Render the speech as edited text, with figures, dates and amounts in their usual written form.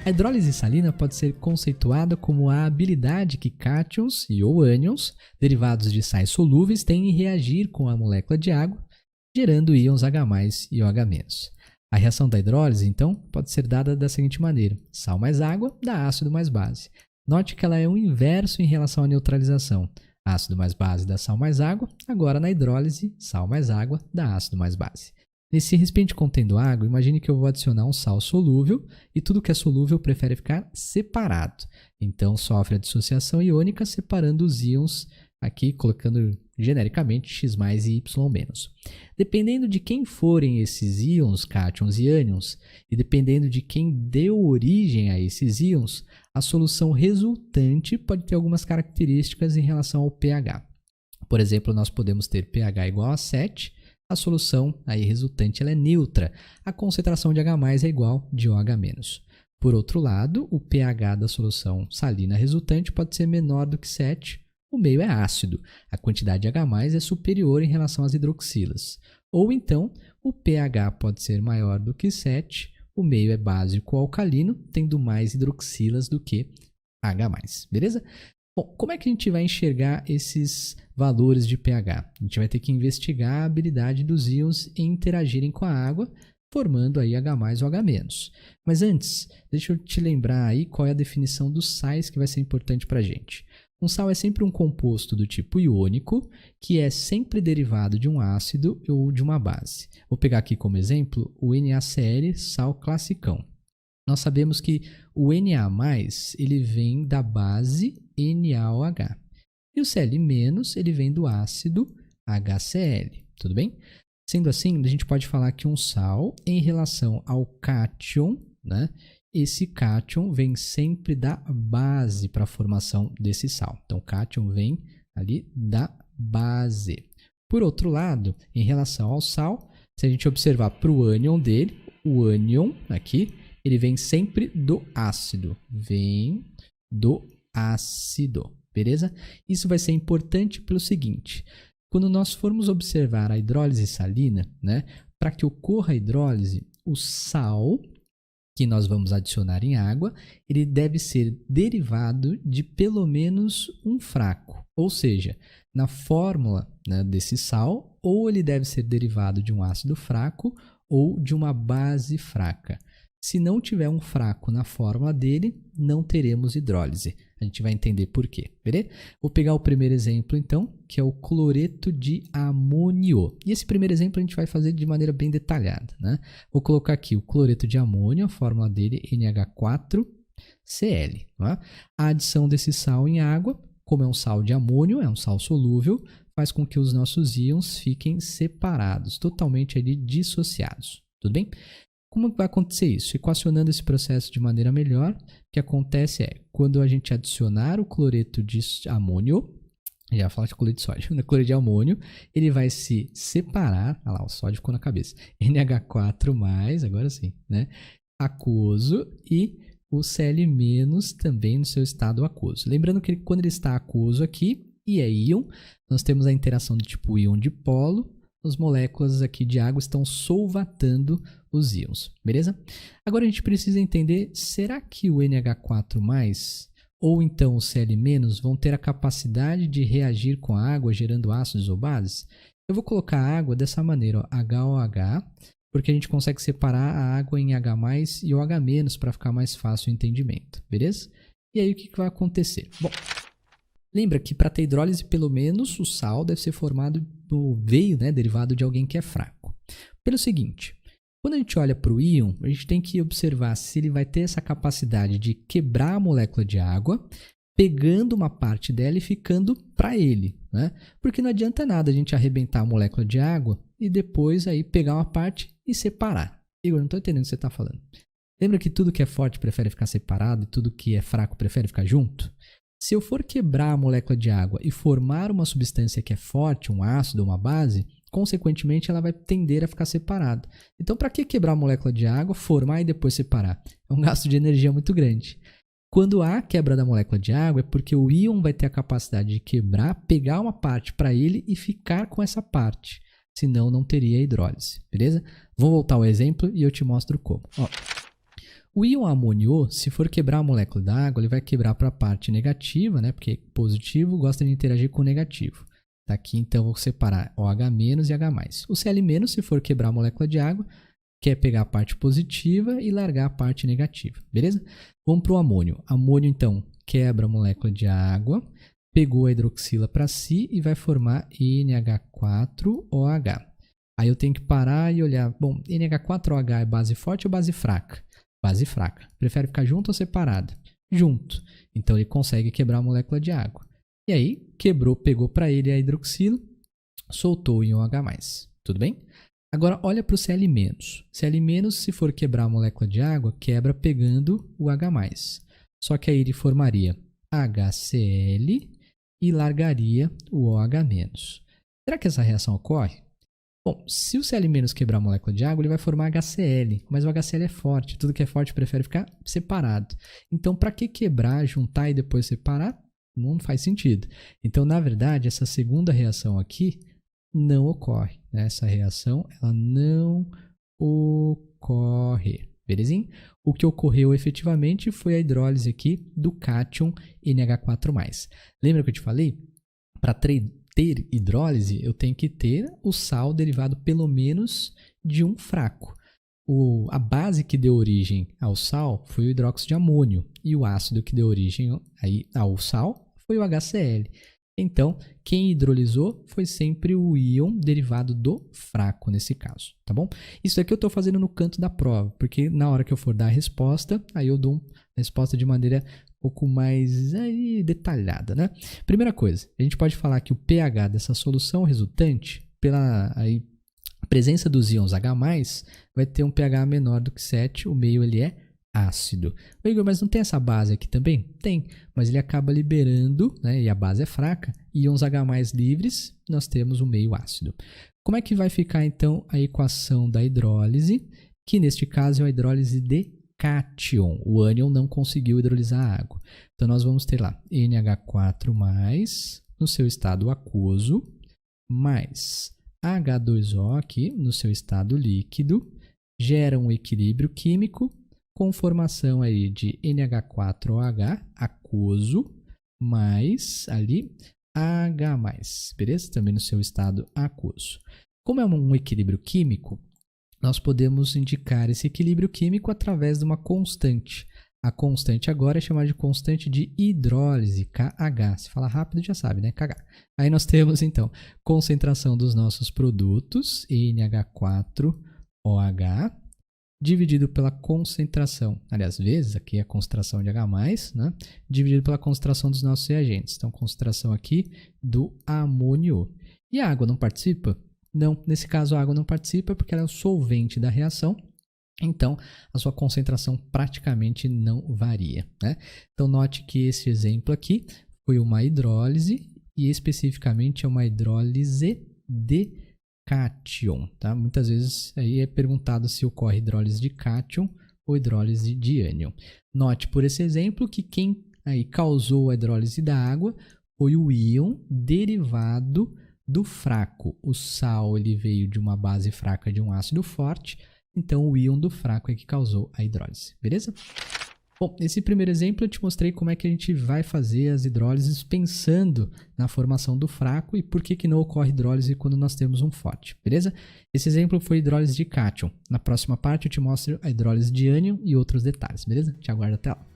A hidrólise salina pode ser conceituada como a habilidade que cátions e ou ânions, derivados de sais solúveis, têm em reagir com a molécula de água, gerando íons H+ e OH-. A reação da hidrólise, então, pode ser dada da seguinte maneira: sal mais água dá ácido mais base. Note que ela é o inverso em relação à neutralização. Ácido mais base dá sal mais água, agora na hidrólise, sal mais água dá ácido mais base. Nesse recipiente contendo água, imagine que eu vou adicionar um sal solúvel e tudo que é solúvel prefere ficar separado. Então, sofre a dissociação iônica separando os íons aqui, colocando genericamente X+ e Y-. Dependendo de quem forem esses íons, cátions e ânions, e dependendo de quem deu origem a esses íons, a solução resultante pode ter algumas características em relação ao pH. Por exemplo, nós podemos ter pH igual a 7, a solução aí resultante ela é neutra, a concentração de H+ é igual de OH-. Por outro lado, o pH da solução salina resultante pode ser menor do que 7, o meio é ácido, a quantidade de H+ é superior em relação às hidroxilas. Ou então, o pH pode ser maior do que 7, o meio é básico alcalino, tendo mais hidroxilas do que H+, beleza? Bom, como é que a gente vai enxergar esses valores de pH? A gente vai ter que investigar a habilidade dos íons em interagirem com a água, formando aí H+ ou H-. Mas antes, deixa eu te lembrar aí qual é a definição dos sais que vai ser importante para a gente. Um sal é sempre um composto do tipo iônico, que é sempre derivado de um ácido ou de uma base. Vou pegar aqui como exemplo o NaCl, sal classicão. Nós sabemos que o Na+, ele vem da base NaOH. E o Cl-, ele vem do ácido HCl, tudo bem? Sendo assim, a gente pode falar que um sal, em relação ao cátion, né? Esse cátion vem sempre da base para a formação desse sal. Então, o cátion vem ali da base. Por outro lado, em relação ao sal, se a gente observar para o ânion dele, o ânion aqui, ele vem sempre do ácido. Vem do ácido, beleza? Isso vai ser importante pelo seguinte: quando nós formos observar a hidrólise salina, né, para que ocorra a hidrólise, o sal que nós vamos adicionar em água, ele deve ser derivado de pelo menos um fraco. Ou seja, na fórmula, né, desse sal, ou ele deve ser derivado de um ácido fraco ou de uma base fraca. Se não tiver um fraco na fórmula dele, não teremos hidrólise. A gente vai entender por quê, beleza? Vou pegar o primeiro exemplo, então, que é o cloreto de amônio. E esse primeiro exemplo a gente vai fazer de maneira bem detalhada, né? Vou colocar aqui o cloreto de amônio, a fórmula dele NH4Cl. Tá? A adição desse sal em água, como é um sal de amônio, é um sal solúvel, faz com que os nossos íons fiquem separados, totalmente ali dissociados. Tudo bem? Como vai acontecer isso? Equacionando esse processo de maneira melhor, o que acontece é, quando a gente adicionar o cloreto de amônio, já falar de cloreto de sódio, no cloreto de amônio, ele vai se separar, olha lá, o sódio ficou na cabeça, NH4+, agora sim, né? Aquoso, e o Cl- também no seu estado aquoso. Lembrando que quando ele está aquoso aqui, e é íon, nós temos a interação do tipo íon dipolo, as moléculas aqui de água estão solvatando os íons, beleza? Agora a gente precisa entender, será que o NH4+, ou então o Cl- vão ter a capacidade de reagir com a água gerando ácidos ou bases? Eu vou colocar a água dessa maneira, ó, HOH, porque a gente consegue separar a água em H+ e OH- para ficar mais fácil o entendimento, beleza? E aí o que vai acontecer? Bom, lembra que para ter hidrólise, pelo menos o sal deve ser formado né, derivado de alguém que é fraco. Pelo seguinte, quando a gente olha para o íon, a gente tem que observar se ele vai ter essa capacidade de quebrar a molécula de água, pegando uma parte dela e ficando para ele, né? Porque não adianta nada a gente arrebentar a molécula de água e depois aí pegar uma parte e separar. Igor, não estou entendendo o que você está falando. Lembra que tudo que é forte prefere ficar separado e tudo que é fraco prefere ficar junto? Se eu for quebrar a molécula de água e formar uma substância que é forte, um ácido ou uma base, consequentemente ela vai tender a ficar separada. Então, para que quebrar a molécula de água, formar e depois separar? É um gasto de energia muito grande. Quando há quebra da molécula de água, é porque o íon vai ter a capacidade de quebrar, pegar uma parte para ele e ficar com essa parte. Senão, não teria hidrólise, beleza? Vou voltar ao exemplo e eu te mostro como. Ó, O íon amônio, se for quebrar a molécula da água, ele vai quebrar para a parte negativa, né? Porque positivo gosta de interagir com o negativo. Tá aqui, então, vou separar OH- e H+. O Cl-, se for quebrar a molécula de água, quer pegar a parte positiva e largar a parte negativa, beleza? Vamos para o amônio. Amônio, então, quebra a molécula de água, pegou a hidroxila para si e vai formar NH4OH. Aí eu tenho que parar e olhar, bom, NH4OH é base forte ou base fraca? Base fraca. Prefere ficar junto ou separado? Junto. Então ele consegue quebrar a molécula de água. E aí, quebrou, pegou para ele a hidroxila, soltou o íon H+. Tudo bem? Agora, olha para o Cl-. Cl-, se for quebrar a molécula de água, quebra pegando o H+. Só que aí ele formaria HCl e largaria o OH-. Será que essa reação ocorre? Bom, se o Cl- quebrar a molécula de água, ele vai formar HCl, mas o HCl é forte. Tudo que é forte prefere ficar separado. Então, para que quebrar, juntar e depois separar? Não faz sentido. Então, na verdade, essa segunda reação aqui não ocorre. Né? Essa reação ela não ocorre. Belezinha? O que ocorreu efetivamente foi a hidrólise aqui do cátion NH4+. Lembra que eu te falei? Para ter hidrólise, eu tenho que ter o sal derivado pelo menos de um fraco. A base que deu origem ao sal foi o hidróxido de amônio e o ácido que deu origem ao sal foi o HCl. Então, quem hidrolisou foi sempre o íon derivado do fraco nesse caso, tá bom? Isso aqui eu estou fazendo no canto da prova, porque na hora que eu for dar a resposta, aí eu dou a resposta de maneira um pouco mais detalhada, né? Primeira coisa, a gente pode falar que o pH dessa solução resultante, pela presença dos íons H+, vai ter um pH menor do que 7, o meio ele é ácido. Igor, mas não tem essa base aqui também? Tem, mas ele acaba liberando, né, e a base é fraca, íons H+ livres, nós temos um meio ácido. Como é que vai ficar então a equação da hidrólise, que neste caso é a hidrólise de cátion? O ânion não conseguiu hidrolisar a água. Então nós vamos ter lá NH4+ no seu estado aquoso, mais H2O aqui no seu estado líquido, gera um equilíbrio químico com formação aí de NH4OH aquoso mais ali H+, beleza? Também no seu estado aquoso. Como é um equilíbrio químico, nós podemos indicar esse equilíbrio químico através de uma constante. A constante agora é chamada de constante de hidrólise, KH. Se fala rápido já sabe, né? KH. Aí nós temos então concentração dos nossos produtos, NH4OH, dividido pela concentração, aliás, vezes, aqui é a concentração de H+, né? Dividido pela concentração dos nossos reagentes. Então, concentração aqui do amônio. E a água não participa? Não, nesse caso a água não participa porque ela é o solvente da reação, então a sua concentração praticamente não varia, né? Então, note que esse exemplo aqui foi uma hidrólise e especificamente é uma hidrólise de cátion, tá? Muitas vezes aí é perguntado se ocorre hidrólise de cátion ou hidrólise de ânion. Note por esse exemplo que quem aí causou a hidrólise da água foi o íon derivado do fraco. O sal ele veio de uma base fraca de um ácido forte, então o íon do fraco é que causou a hidrólise, beleza? Bom, nesse primeiro exemplo eu te mostrei como é que a gente vai fazer as hidrólises pensando na formação do fraco e por que não ocorre hidrólise quando nós temos um forte, beleza? Esse exemplo foi hidrólise de cátion. Na próxima parte eu te mostro a hidrólise de ânion e outros detalhes, beleza? Te aguardo até lá.